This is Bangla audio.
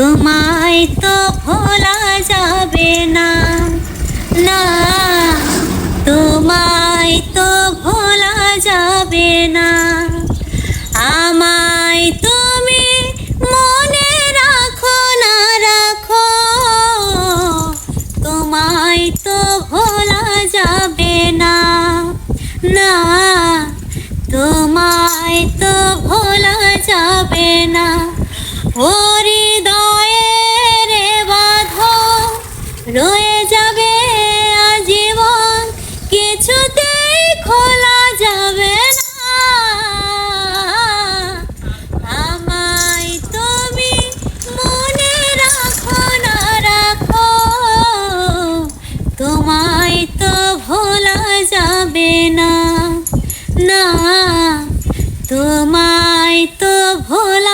তোমায় তো ভোলা যাবে না, না তোমায় তো ভোলা যাবে না। আমায় তুমি মনে রাখো না রাখো, তোমায় তো ভোলা যাবে না, না তোমায় তো ভোলা যাবে না। হৃদয়ের বাঁধন রয়ে যাবে আজীবন, কিছুতেই খোলা যাবে না। আমায় তুমি মনে রাখো না রাখো, তোমায় তো ভোলা যাবে না, না তোমায় তো ভোলা